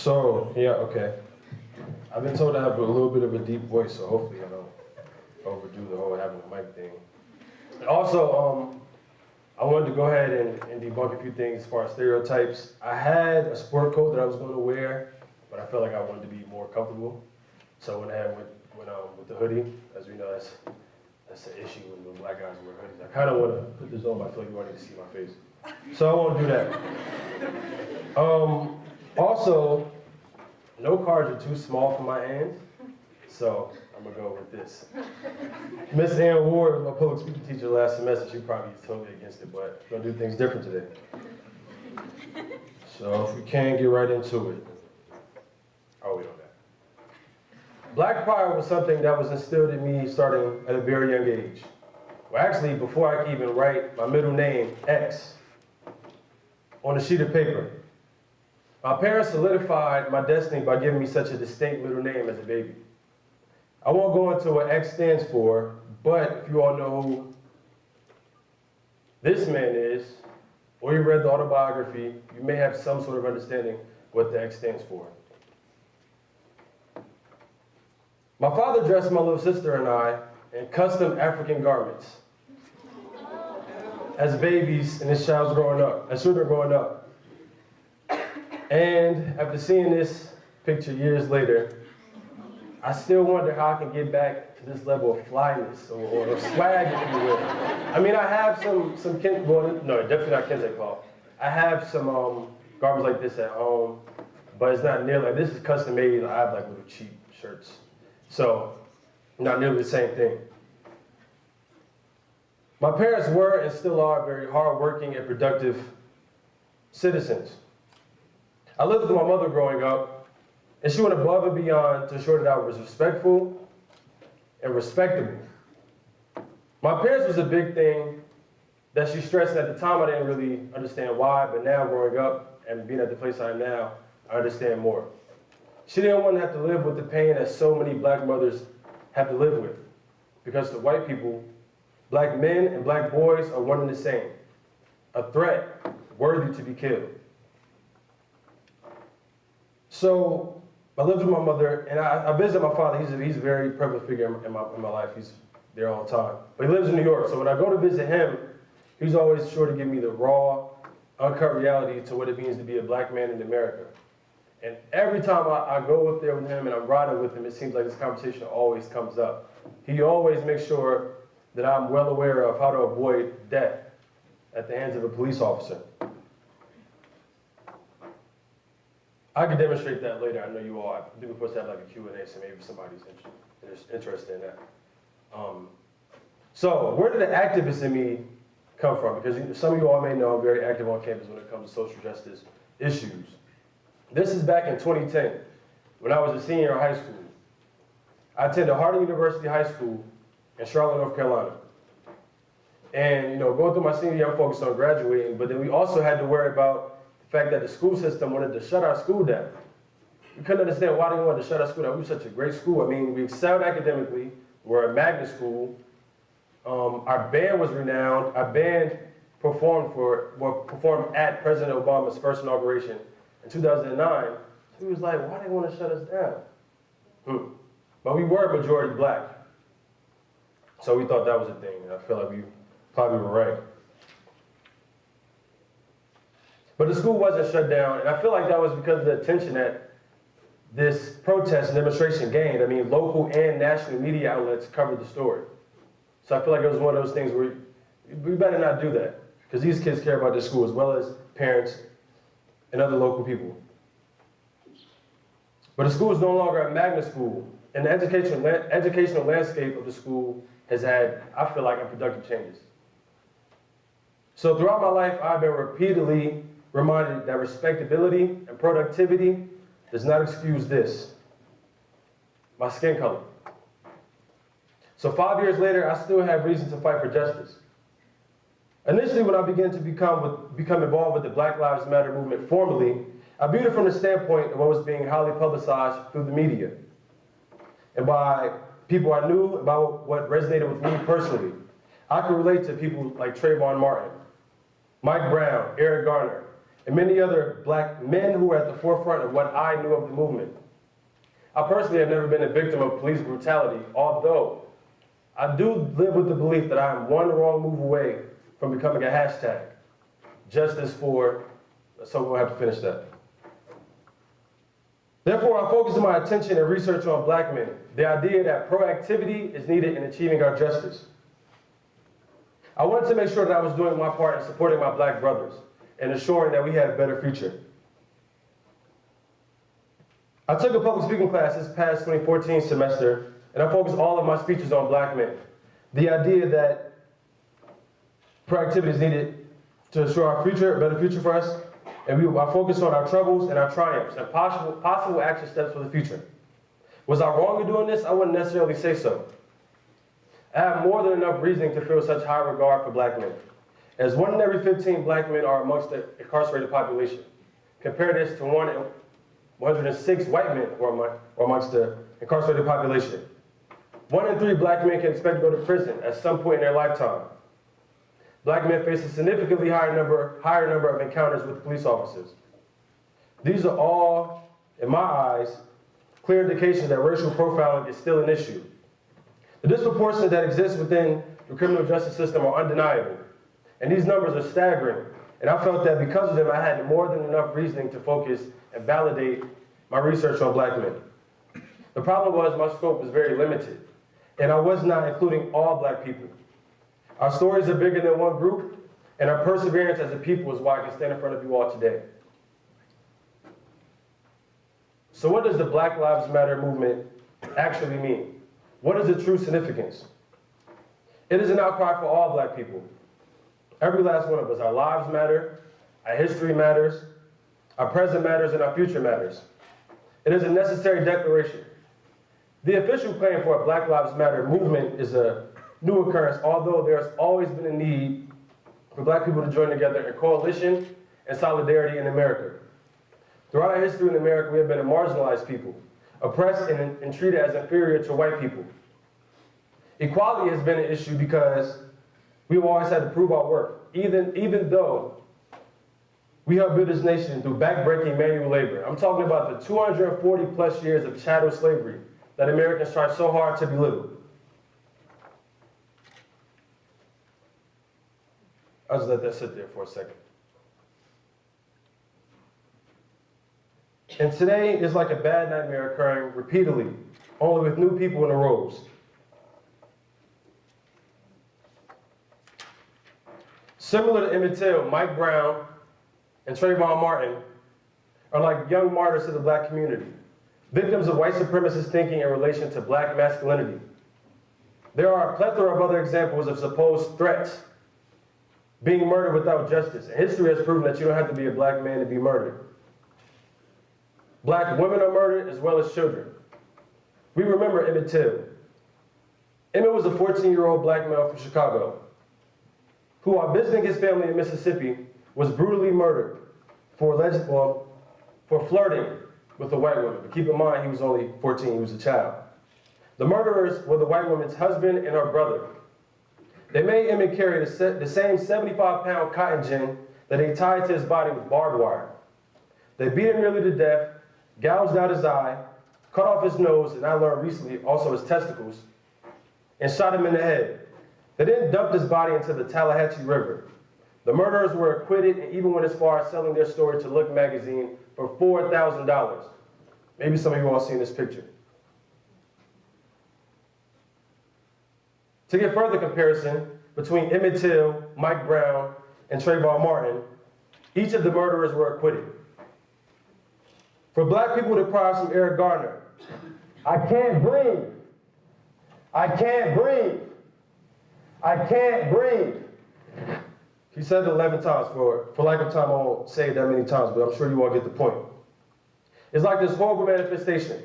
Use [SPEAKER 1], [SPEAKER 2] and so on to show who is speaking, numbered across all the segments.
[SPEAKER 1] So, yeah, okay. I've been told I have a little bit of a deep voice, so hopefully I don't overdo the whole having a mic thing. And also, I wanted to go ahead and debunk a few things as far as stereotypes. I had a sport coat that I was going to wear, but I felt like I wanted to be more comfortable. So I went ahead with the hoodie. As we know, that's an issue when black guys wear hoodies. I kind of want to put this on, but I feel like you want to see my face. So I won't do that. Also, no cards are too small for my hands, so I'm gonna go with this. Miss Ann Ward, my public speaking teacher last semester, she probably told me against it, but we're gonna do things different today. So if we can get right into it. Oh, we don't that. Black pride was something that was instilled in me starting at a very young age. Well, actually, before I could even write my middle name, X, on a sheet of paper. My parents solidified my destiny by giving me such a distinct middle name as a baby. I won't go into what X stands for, but if you all know who this man is, or you read the autobiography, you may have some sort of understanding what the X stands for. My father dressed my little sister and I in custom African garments as babies and as children growing up. And after seeing this picture years later, I still wonder how I can get back to this level of flyness or swag, if you will. I mean, I have some no, definitely not Kente cloth. I have some garments like this at home, but it's not nearly, like this is custom made. I have like little cheap shirts. So, not nearly the same thing. My parents were and still are very hardworking and productive citizens. I lived with my mother growing up, and she went above and beyond to ensure that I was respectful and respectable. My parents was a big thing that she stressed, and at the time I didn't really understand why, but now growing up and being at the place I am now, I understand more. She didn't want to have to live with the pain that so many black mothers have to live with, because to white people, black men and black boys are one and the same, a threat worthy to be killed. So I lived with my mother, and I visited my father. He's a very prevalent figure in my life. He's there all the time. But he lives in New York, so when I go to visit him, he's always sure to give me the raw, uncut reality to what it means to be a black man in America. And every time I go up there with him and I'm riding with him, it seems like this conversation always comes up. He always makes sure that I'm well aware of how to avoid death at the hands of a police officer. I can demonstrate that later. I know you all, I think we're supposed to have like a Q&A, so maybe somebody's interested in that. So where did the activist in me come from? Because some of you all may know I'm very active on campus when it comes to social justice issues. This is back in 2010, when I was a senior in high school. I attended Harding University High School in Charlotte, North Carolina. And going through my senior year, I'm focused on graduating, but then we also had to worry about the fact that the school system wanted to shut our school down. We couldn't understand why they wanted to shut our school down. We were such a great school. I mean, we excelled academically. We're a magnet school. Our band was renowned. Our band performed at President Obama's first inauguration in 2009. So he was like, why do they want to shut us down? But we were majority black. So we thought that was a thing. And I feel like we probably were right. But the school wasn't shut down, and I feel like that was because of the attention that this protest and demonstration gained. I mean, local and national media outlets covered the story. So I feel like it was one of those things where we better not do that, because these kids care about their school as well as parents and other local people. But the school is no longer a magnet school, and the educational landscape of the school has had, I feel like, unproductive changes. So throughout my life, I've been repeatedly reminded that respectability and productivity does not excuse this, my skin color. So 5 years later, I still have reason to fight for justice. Initially, when I began to become involved with the Black Lives Matter movement formally, I viewed it from the standpoint of what was being highly publicized through the media and by people I knew, about what resonated with me personally. I could relate to people like Trayvon Martin, Mike Brown, Eric Garner, and many other black men who were at the forefront of what I knew of the movement. I personally have never been a victim of police brutality, although I do live with the belief that I am one wrong move away from becoming a hashtag. Justice for, so we'll have to finish that. Therefore, I'm focusing my attention and research on black men, the idea that proactivity is needed in achieving our justice. I wanted to make sure that I was doing my part in supporting my black brothers and ensuring that we had a better future. I took a public speaking class this past 2014 semester, and I focused all of my speeches on black men. The idea that proactivity is needed to ensure our future, a better future for us, and I focused on our troubles and our triumphs and possible action steps for the future. Was I wrong in doing this? I wouldn't necessarily say so. I have more than enough reasoning to feel such high regard for black men, as 1 in every 15 black men are amongst the incarcerated population. Compare this to 1 in 106 white men who are amongst the incarcerated population. 1 in 3 black men can expect to go to prison at some point in their lifetime. Black men face a significantly higher number of encounters with police officers. These are all, in my eyes, clear indications that racial profiling is still an issue. The disproportion that exists within the criminal justice system are undeniable, and these numbers are staggering, and I felt that because of them, I had more than enough reasoning to focus and validate my research on black men. The problem was my scope was very limited, and I was not including all black people. Our stories are bigger than one group, and our perseverance as a people is why I can stand in front of you all today. So what does the Black Lives Matter movement actually mean? What is the true significance? It is an outcry for all black people. Every last one of us. Our lives matter, our history matters, our present matters, and our future matters. It is a necessary declaration. The official claim for a Black Lives Matter movement is a new occurrence, although there's always been a need for black people to join together in coalition and solidarity in America. Throughout our history in America, we have been a marginalized people, oppressed and treated as inferior to white people. Equality has been an issue because we've always had to prove our worth, even though we helped build this nation through backbreaking manual labor. I'm talking about the 240 plus years of chattel slavery that Americans tried so hard to belittle. I'll just let that sit there for a second. And today is like a bad nightmare occurring repeatedly, only with new people in the roles. Similar to Emmett Till, Mike Brown and Trayvon Martin are like young martyrs to the black community, victims of white supremacist thinking in relation to black masculinity. There are a plethora of other examples of supposed threats being murdered without justice. And history has proven that you don't have to be a black man to be murdered. Black women are murdered as well as children. We remember Emmett Till. Emmett was a 14-year-old black male from Chicago who, while visiting his family in Mississippi, was brutally murdered for flirting with a white woman. But keep in mind, he was only 14, he was a child. The murderers were the white woman's husband and her brother. They made Emmett carry the same 75-pound cotton gin that they tied to his body with barbed wire. They beat him nearly to death, gouged out his eye, cut off his nose, and I learned recently also his testicles, and shot him in the head. They then dumped his body into the Tallahatchie River. The murderers were acquitted and even went as far as selling their story to Look magazine for $4,000. Maybe some of you all seen this picture. To get further comparison between Emmett Till, Mike Brown, and Trayvon Martin, each of the murderers were acquitted. For black people to cry from Eric Garner, "I can't breathe, I can't breathe, I can't breathe." He said it 11 times. For lack of time, I won't say it that many times, but I'm sure you all get the point. It's like this horrible manifestation.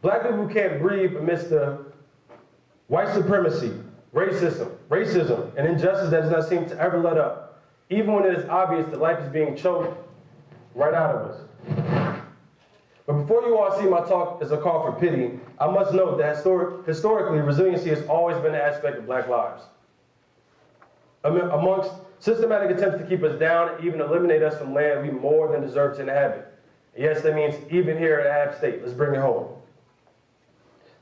[SPEAKER 1] Black people who can't breathe amidst the white supremacy, racism, and injustice that does not seem to ever let up, even when it is obvious that life is being choked right out of us. But before you all see my talk as a call for pity, I must note that historically, resiliency has always been an aspect of black lives. Amongst systematic attempts to keep us down and even eliminate us from land we more than deserve to inhabit. And yes, that means even here at App State. Let's bring it home.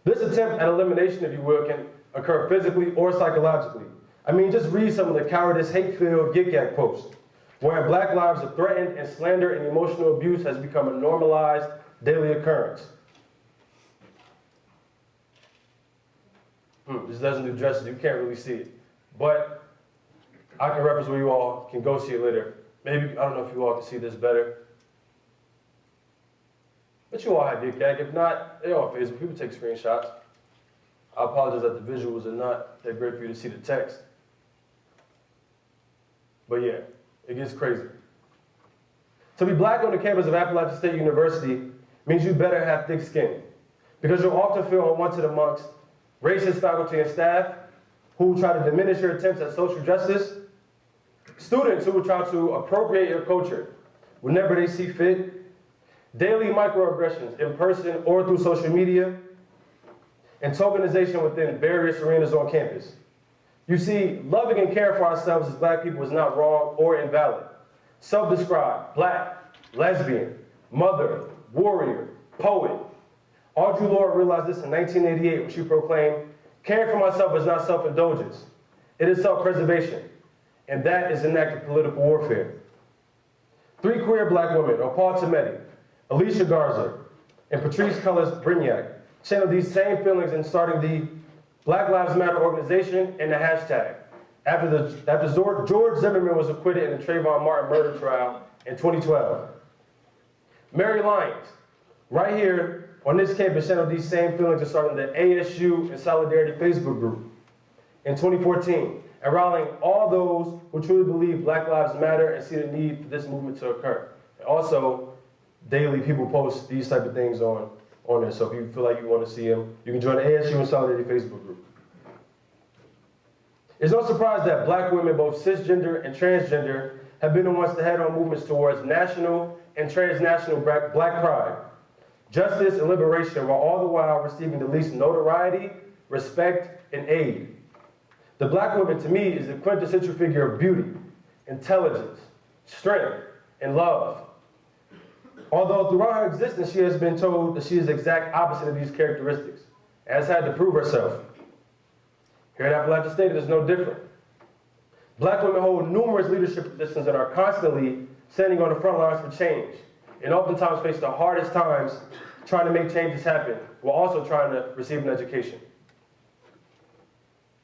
[SPEAKER 1] This attempt at elimination, if you will, can occur physically or psychologically. I mean, just read some of the cowardice, hate-filled gig-gag posts, wherein black lives are threatened and slander and emotional abuse has become a normalized daily occurrence. This doesn't do justice, you can't really see it. But I can reference where you all can go see it later. Maybe, I don't know if you all can see this better. But you all have gig-gag. If not, they're on Facebook. People take screenshots. I apologize that the visuals are not that great for you to see the text. But yeah, it gets crazy. To be black on the campus of Appalachian State University means you better have thick skin, because you'll often feel unwanted amongst racist faculty and staff who will try to diminish your attempts at social justice, students who will try to appropriate your culture whenever they see fit, daily microaggressions in person or through social media, and tokenization within various arenas on campus. You see, loving and caring for ourselves as black people is not wrong or invalid. Self-described, black, lesbian, mother, warrior, poet. Audre Lorde realized this in 1988 when she proclaimed, "Caring for myself is not self-indulgence, it is self-preservation, and that is an act of political warfare." 3 queer black women, Opal Tometi, Alicia Garza, and Patrice Cullis-Brignac, channeled these same feelings in starting the Black Lives Matter organization and the hashtag after George Zimmerman was acquitted in the Trayvon Martin murder trial in 2012. Mary Lyons, right here on this campus, channeled these same feelings in starting the ASU and Solidarity Facebook group in 2014, and rallying all those who truly believe Black Lives Matter and see the need for this movement to occur. And also, daily people post these type of things on there, so if you feel like you want to see them, you can join the ASU and Solidarity Facebook group. It's no surprise that black women, both cisgender and transgender, have been the ones to head on movements towards national and transnational black pride, justice, and liberation, while all the while receiving the least notoriety, respect, and aid. The black woman, to me, is the quintessential figure of beauty, intelligence, strength, and love. Although throughout her existence, she has been told that she is the exact opposite of these characteristics, and has had to prove herself. Here at Appalachian State, it is no different. Black women hold numerous leadership positions and are constantly standing on the front lines for change, and oftentimes face the hardest times trying to make changes happen, while also trying to receive an education.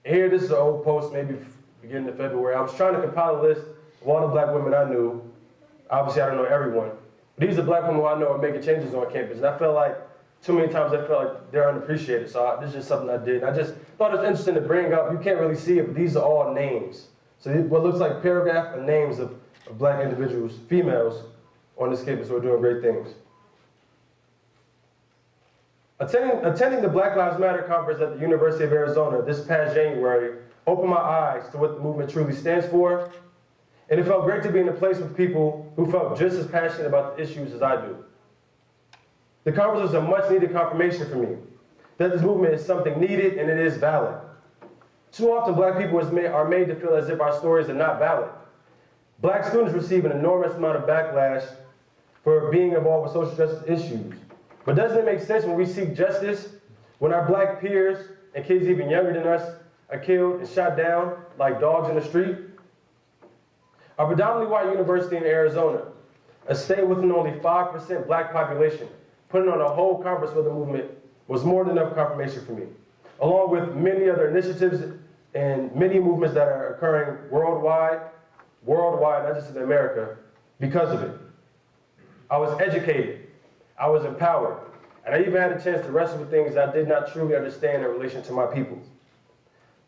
[SPEAKER 1] And here, this is an old post, maybe beginning of February. I was trying to compile a list of all the black women I knew. Obviously, I don't know everyone. But these are black women who I know are making changes on campus, and I felt like too many times I felt like they're unappreciated, so this is just something I did. I just thought it was interesting to bring up. You can't really see it, but these are all names. So what looks like paragraph are names of black individuals, females, on this campus who are doing great things. Attending the Black Lives Matter conference at the University of Arizona this past January opened my eyes to what the movement truly stands for, and it felt great to be in a place with people who felt just as passionate about the issues as I do. The conference was a much-needed confirmation for me that this movement is something needed and it is valid. Too often, black people are made to feel as if our stories are not valid. Black students receive an enormous amount of backlash for being involved with social justice issues. But doesn't it make sense when we seek justice, when our black peers and kids even younger than us are killed and shot down like dogs in the street? A predominantly white university in Arizona, a state with an only 5% black population, putting on a whole conference for the movement was more than enough confirmation for me, along with many other initiatives and many movements that are occurring worldwide, not just in America, because of it. I was educated, I was empowered, and I even had a chance to wrestle with things I did not truly understand in relation to my people.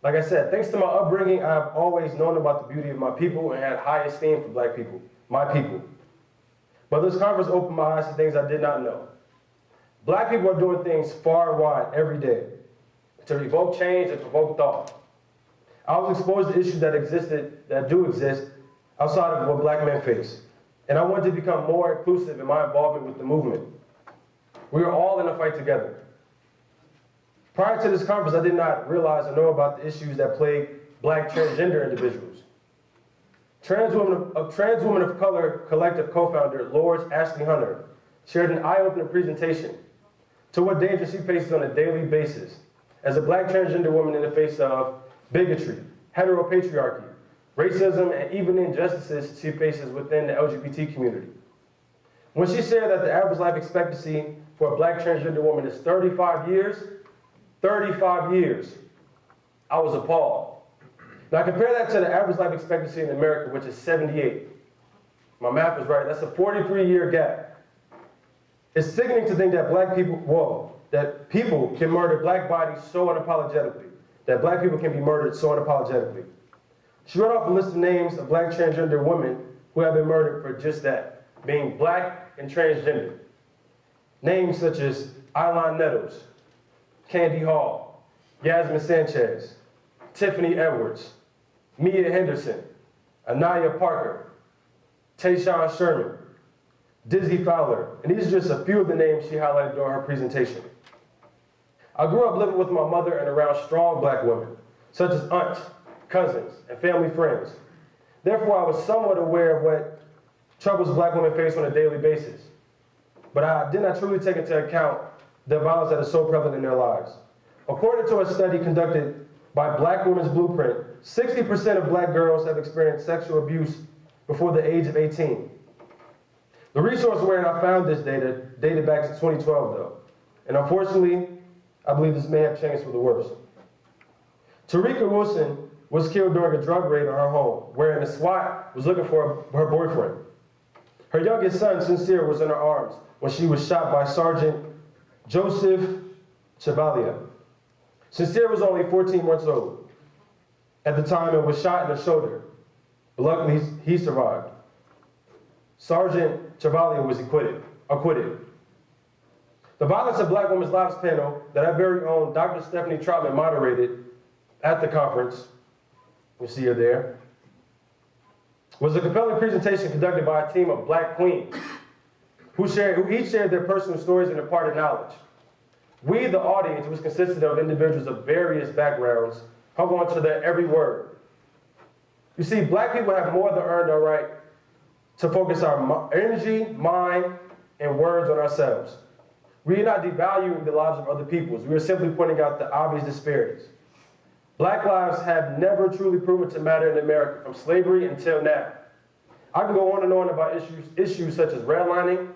[SPEAKER 1] Like I said, thanks to my upbringing, I've always known about the beauty of my people and had high esteem for black people, my people. But this conference opened my eyes to things I did not know. Black people are doing things far and wide every day to evoke change and provoke thought. I was exposed to issues that do exist outside of what black men face. And I wanted to become more inclusive in my involvement with the movement. We are all in a fight together. Prior to this conference, I did not realize or know about the issues that plague black transgender individuals. A trans woman of color collective co-founder, Lors Ashley Hunter, shared an eye-opening presentation to what danger she faces on a daily basis as a black transgender woman in the face of bigotry, heteropatriarchy, racism, and even injustices she faces within the LGBT community. When she shared that the average life expectancy for a black transgender woman is 35 years, 35 years, I was appalled. Now compare that to the average life expectancy in America, which is 78. My math is right, that's a 43-year gap. It's sickening to think that that people can murder black bodies so unapologetically, that black people can be murdered so unapologetically. She read off a list of names of black transgender women who have been murdered for just that, being black and transgender. Names such as Eileen Nettles, Candy Hall, Yasmin Sanchez, Tiffany Edwards, Mia Henderson, Anaya Parker, Tayshawn Sherman, Dizzy Fowler, and these are just a few of the names she highlighted during her presentation. I grew up living with my mother and around strong black women, such as aunts, cousins, and family friends. Therefore, I was somewhat aware of what troubles black women face on a daily basis. But I did not truly take into account the violence that is so prevalent in their lives. According to a study conducted by Black Women's Blueprint, 60% of black girls have experienced sexual abuse before the age of 18. The resource wherein I found this data dated back to 2012 though. And unfortunately, I believe this may have changed for the worse. Tarika Wilson was killed during a drug raid on her home, wherein the SWAT was looking for her boyfriend. Her youngest son, Sincere, was in her arms when she was shot by Sergeant Joseph Chevalier. Sincere was only 14 months old at the time and was shot in the shoulder. But luckily, he survived. Sergeant Chevalier was acquitted. The Violence of Black Women's Lives panel that our very own Dr. Stephanie Troutman moderated at the conference, we see her there, was a compelling presentation conducted by a team of black queens who each shared their personal stories and imparted knowledge. We, the audience, which consisted of individuals of various backgrounds, hung on to their every word. You see, black people have more than earned our right to focus our energy, mind, and words on ourselves. We are not devaluing the lives of other peoples. We are simply pointing out the obvious disparities. Black lives have never truly proven to matter in America, from slavery until now. I can go on and on about issues such as redlining,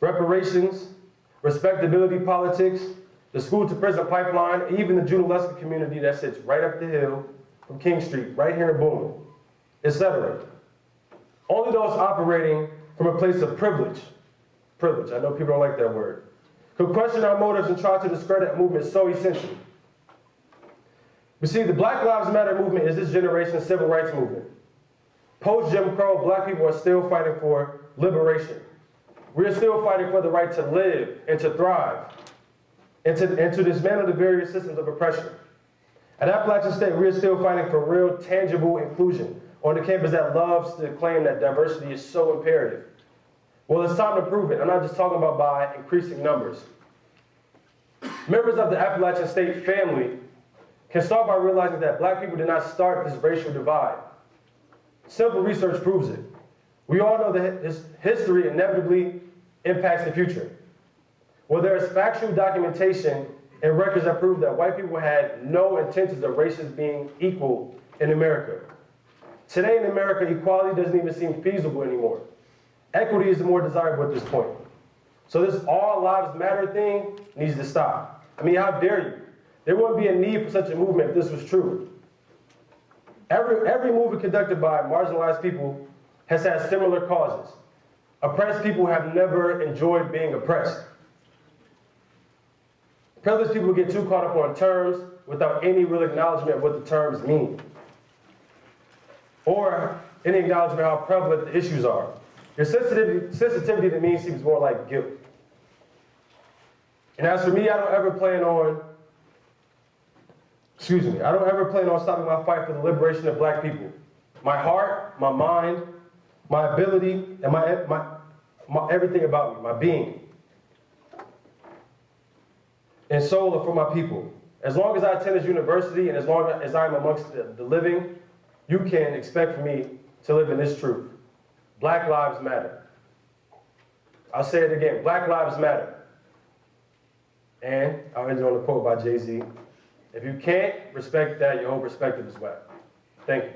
[SPEAKER 1] reparations, respectability politics, the school-to-prison pipeline, and even the Junaluska community that sits right up the hill from King Street, right here in Boone, etc. Only those operating from a place of privilege, I know people don't like that word, could question our motives and try to discredit a movement so essential. You see, the Black Lives Matter movement is this generation's civil rights movement. Post-Jim Crow, black people are still fighting for liberation. We are still fighting for the right to live and to thrive, and to dismantle the various systems of oppression. At Appalachian State, we are still fighting for real, tangible inclusion on the campus that loves to claim that diversity is so imperative. Well, it's time to prove it. I'm not just talking about by increasing numbers. Members of the Appalachian State family can start by realizing that black people did not start this racial divide. Simple research proves it. We all know that history inevitably impacts the future. Well, there is factual documentation and records that prove that white people had no intentions of races being equal in America. Today in America, equality doesn't even seem feasible anymore. Equity is more desirable at this point. So this all lives matter thing needs to stop. I mean, how dare you? There wouldn't be a need for such a movement if this was true. Every movement conducted by marginalized people has had similar causes. Oppressed people have never enjoyed being oppressed. Privileged people get too caught up on terms without any real acknowledgement of what the terms mean, or any acknowledgement of how prevalent the issues are. Your sensitivity to me seems more like guilt. And as for me, I don't ever plan on stopping my fight for the liberation of black people. My heart, my mind, my ability, and my everything about me, my being and soul are for my people. As long as I attend this university and as long as I'm amongst the living, you can expect for me to live in this truth. Black lives matter. I'll say it again, Black lives matter. And I'll end on a quote by Jay-Z. If you can't respect that, your whole perspective is whack. Thank you.